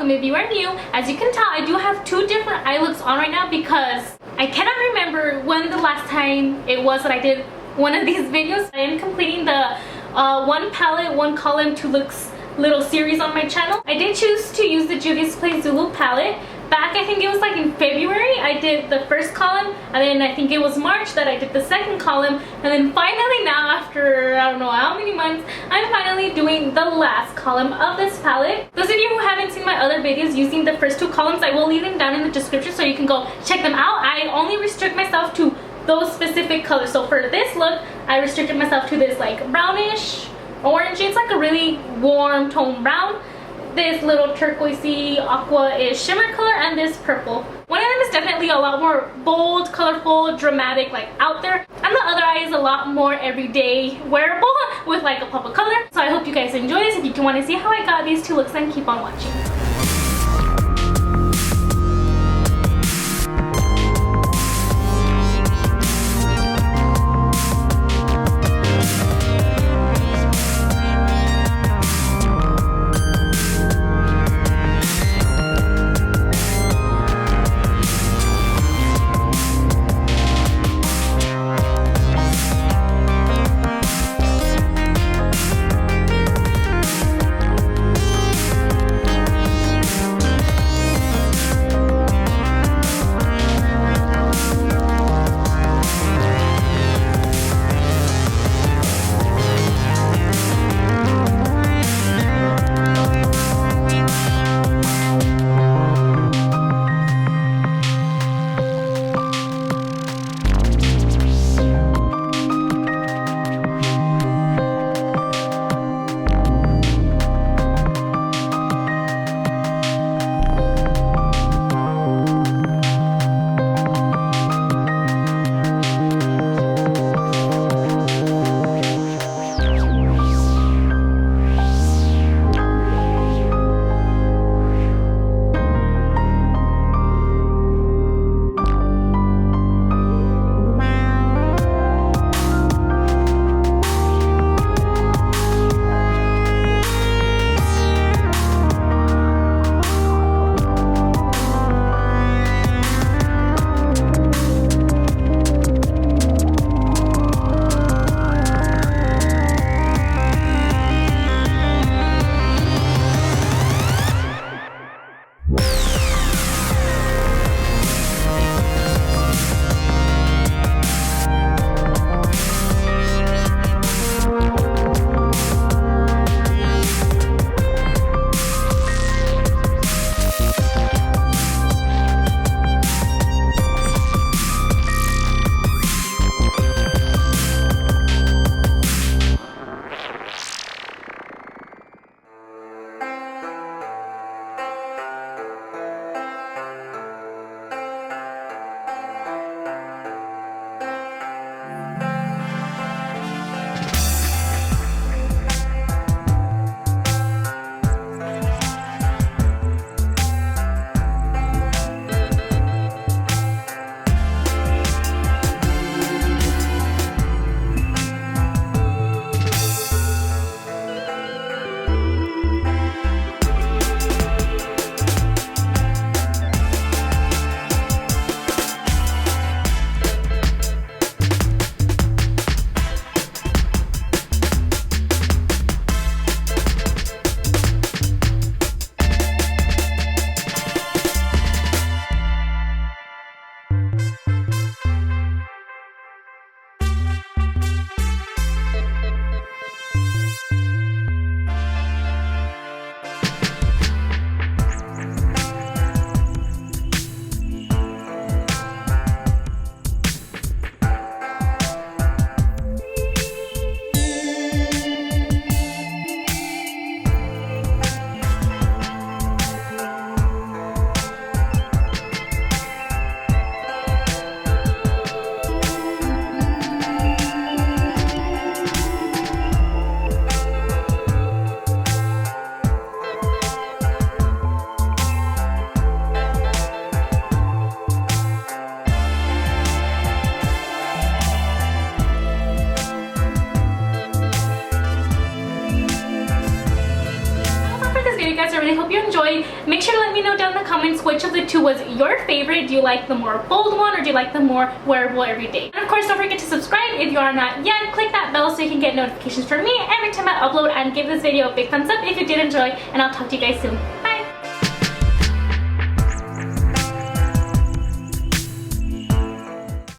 welcome if you are new. As you can tell, I do have two different eye looks on right now because I cannot remember when the last time it was that I did one of these videos. I am completing the one palette, one column, two looks little series on my channel. I did choose to use the Juvia's Place Zulu palette. Back, I think it was like in February, I did the first column, and then I think it was March that I did the second column, and then finally now, after I don't know how many months, I'm finally doing the last column of this palette. Those of you who haven't seen my other videos using the first two columns, I will leave them down in the description so you can go check them out. I only restrict myself to those specific colors. So for this look, I restricted myself to this like brownish orange. It's like a really warm tone brown, this little turquoisey aqua-ish shimmer color, and this purple. One of them is definitely a lot more bold, colorful, dramatic, like out there, and the other eye is a lot more everyday wearable with like a pop of color. So I hope you guys enjoy this. If you want to see how I got these two looks, then keep on watching. I hope you enjoyed. Make sure to let me know down in the comments which of the two was your favorite. Do you like the more bold one, or do you like the more wearable everyday? And of course, don't forget to subscribe if you are not yet. Click that bell so you can get notifications from me every time I upload, and give this video a big thumbs up if you did enjoy, and I'll talk to you guys soon.